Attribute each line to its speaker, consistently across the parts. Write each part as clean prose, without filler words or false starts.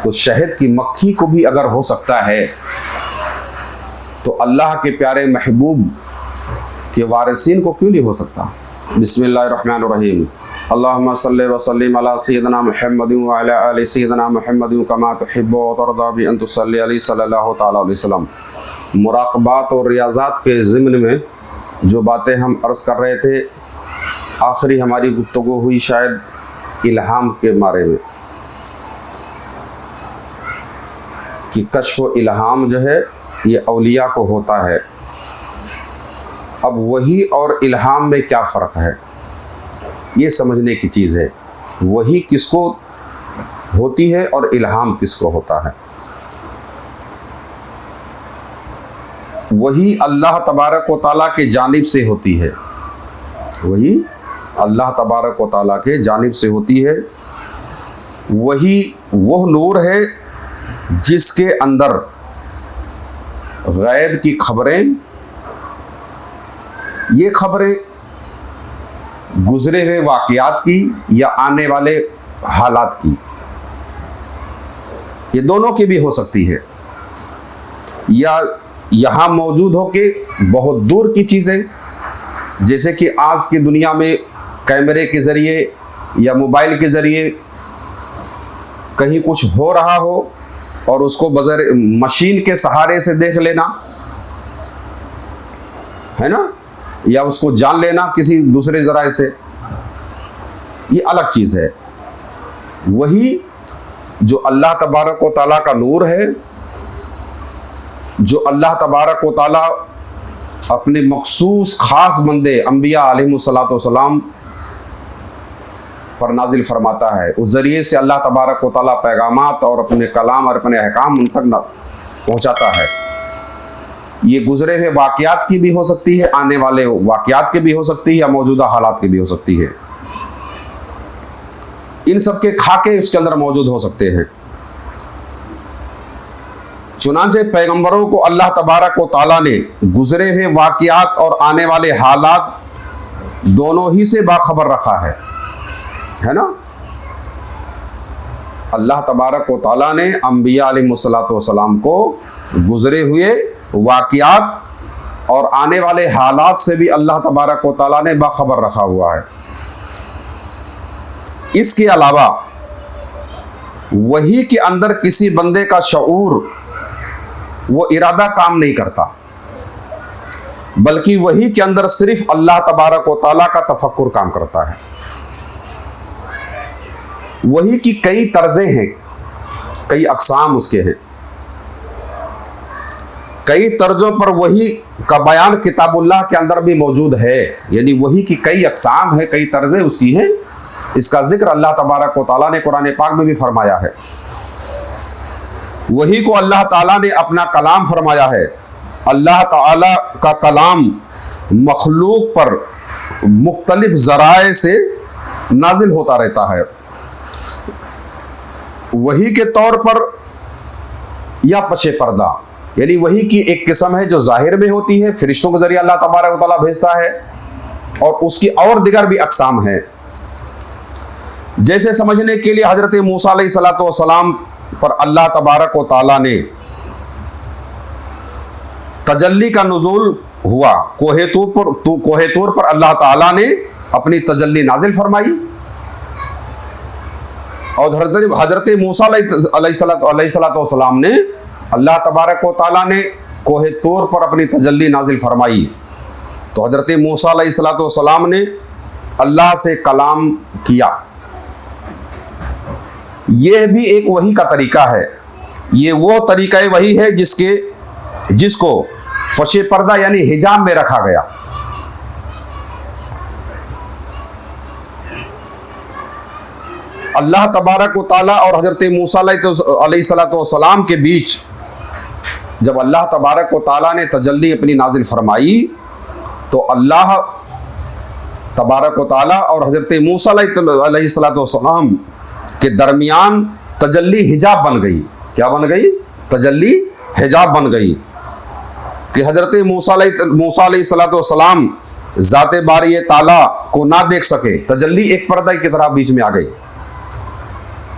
Speaker 1: تو شہد کی مکھی کو بھی اگر ہو سکتا ہے تو اللہ کے پیارے محبوب کے وارثین کو کیوں نہیں ہو سکتا؟ بسم اللہ الرحمن الرحیم۔ اللہم صلی وسلم علی سیدنا محمد وعلی آل سیدنا محمد کما تحب و ترضی بان تصلی علیہ صلی اللہ تعالیٰ علیہ وسلم۔ مراقبات اور ریاضات کے ضمن میں جو باتیں ہم عرض کر رہے تھے، آخری ہماری گفتگو ہوئی شاید الہام کے بارے میں کہ کشف و الہام جو ہے یہ اولیاء کو ہوتا ہے۔ اب وحی اور الہام میں کیا فرق ہے یہ سمجھنے کی چیز ہے۔ وحی کس کو ہوتی ہے اور الہام کس کو ہوتا ہے؟ وحی اللہ تبارک و تعالیٰ کے جانب سے ہوتی ہے، وحی اللہ تبارک و تعالیٰ کے جانب سے ہوتی ہے۔ وحی وہ نور ہے جس کے اندر غیب کی خبریں، یہ خبریں گزرے ہوئے واقعات کی یا آنے والے حالات کی، یہ دونوں کی بھی ہو سکتی ہے، یا یہاں موجود ہو کے بہت دور کی چیزیں، جیسے کہ آج کی دنیا میں کیمرے کے ذریعے یا موبائل کے ذریعے کہیں کچھ ہو رہا ہو اور اس کو بغیر مشین کے سہارے سے دیکھ لینا ہے نا، یا اس کو جان لینا کسی دوسرے ذرائع سے، یہ الگ چیز ہے۔ وہی جو اللہ تبارک و تعالیٰ کا نور ہے، جو اللہ تبارک و تعالیٰ اپنے مخصوص خاص بندے انبیاء علیہ السلام پر نازل فرماتا ہے، اس ذریعے سے اللہ تبارک و تعالیٰ پیغامات اور اپنے کلام اور اپنے احکام ان تک پہنچاتا ہے۔ یہ گزرے ہوئے واقعات کی بھی ہو سکتی ہے، آنے والے واقعات کی بھی ہو سکتی ہے، یا موجودہ حالات کی بھی ہو سکتی ہے۔ ان سب کے خاکے اس کے اندر موجود ہو سکتے ہیں۔ چنانچہ پیغمبروں کو اللہ تبارک و تعالیٰ نے گزرے ہوئے واقعات اور آنے والے حالات دونوں ہی سے باخبر رکھا ہے نا۔ اللہ تبارک و تعالیٰ نے انبیاء علیہ السلام کو گزرے ہوئے واقعات اور آنے والے حالات سے بھی اللہ تبارک و تعالیٰ نے باخبر رکھا ہوا ہے۔ اس کے علاوہ وحی کے اندر کسی بندے کا شعور، وہ ارادہ کام نہیں کرتا، بلکہ وحی کے اندر صرف اللہ تبارک و تعالیٰ کا تفکر کام کرتا ہے۔ وحی کی کئی طرزیں ہیں، کئی اقسام اس کے ہیں، کئی طرزوں پر وحی کا بیان کتاب اللہ کے اندر بھی موجود ہے، یعنی وحی کی کئی اقسام ہیں، کئی طرزیں اس کی ہیں۔ اس کا ذکر اللہ تبارک و تعالیٰ نے قرآن پاک میں بھی فرمایا ہے۔ وحی کو اللہ تعالیٰ نے اپنا کلام فرمایا ہے۔ اللہ تعالیٰ کا کلام مخلوق پر مختلف ذرائع سے نازل ہوتا رہتا ہے، وحی کے طور پر یا پشے پردہ، یعنی وحی کی ایک قسم ہے جو ظاہر میں ہوتی ہے، فرشتوں کے ذریعے اللہ تبارک و تعالیٰ بھیجتا ہے، اور اس کی اور دیگر بھی اقسام ہیں۔ جیسے سمجھنے کے لیے حضرت موسیٰ علیہ السلام پر اللہ تبارک و تعالیٰ نے تجلی کا نزول ہوا، کوہ طور پر اللہ تعالیٰ نے اپنی تجلی نازل فرمائی، اور حضرت موسیٰ علیہ السلام نے اللہ تبارک و تعالیٰ نے کوہ طور پر اپنی تجلی نازل فرمائی، تو حضرت موسیٰ علیہ السلام نے اللہ سے کلام کیا۔ یہ بھی ایک وحی کا طریقہ ہے، یہ وہ طریقہ وحی ہے جس کو پشے پردہ یعنی حجاب میں رکھا گیا۔ اللہ تبارک و تعالیٰ اور حضرت موسیٰ علیہ السلام کے بیچ جب اللہ تبارک و تعالیٰ نے تجلی اپنی نازل فرمائی، تو اللہ تبارک و تعالیٰ اور حضرت موسیٰ علیہ السلام کے درمیان تجلی حجاب بن گئی۔ کیا بن گئی؟ تجلی حجاب بن گئی، کہ حضرت موسیٰ علیہ السلام ذات باری تعالیٰ کو نہ دیکھ سکے، تجلی ایک پردہ کی طرح بیچ میں آ گئی۔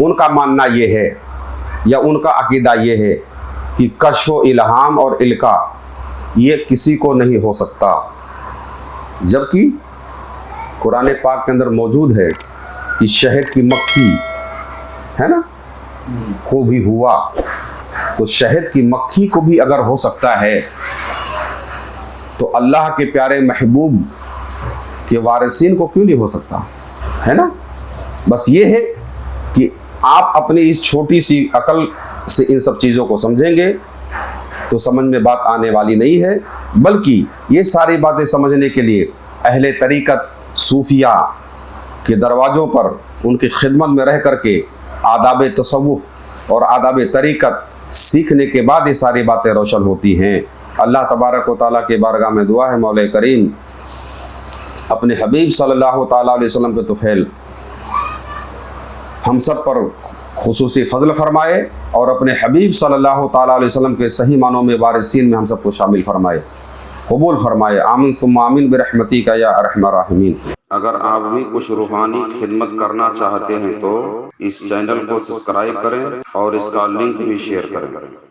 Speaker 1: ان کا ماننا یہ ہے یا ان کا عقیدہ یہ ہے کہ کشف و الہام اور القا یہ کسی کو نہیں ہو سکتا، جبکہ قرآن پاک کے اندر موجود ہے کہ شہد کی مکھی ہے نا کو بھی ہوا، تو شہد کی مکھی کو بھی اگر ہو سکتا ہے تو اللہ کے پیارے محبوب کے وارثین کو کیوں نہیں ہو سکتا، ہے نا؟ بس یہ ہے کہ آپ اپنی اس چھوٹی سی عقل سے ان سب چیزوں کو سمجھیں گے تو سمجھ میں بات آنے والی نہیں ہے، بلکہ یہ ساری باتیں سمجھنے کے لیے اہل طریقت صوفیہ کے دروازوں پر ان کی خدمت میں رہ کر کے آداب تصوف اور آداب طریقت سیکھنے کے بعد یہ ساری باتیں روشن ہوتی ہیں۔ اللہ تبارک و تعالیٰ کے بارگاہ میں دعا ہے مولا کریم اپنے حبیب صلی اللہ تعالیٰ علیہ وسلم کے طفیل ہم سب پر خصوصی فضل فرمائے اور اپنے حبیب صلی اللہ تعالیٰ علیہ وسلم کے صحیح معنوں میں وارثین میں ہم سب کو شامل فرمائے، قبول فرمائے، آمین ثم آمین برحمتی کا یا ارحم الراحمین۔ اگر آپ بھی کچھ روحانی خدمت کرنا چاہتے ہیں تو اس چینل کو سبسکرائب کریں اور اس کا لنک بھی شیئر کریں۔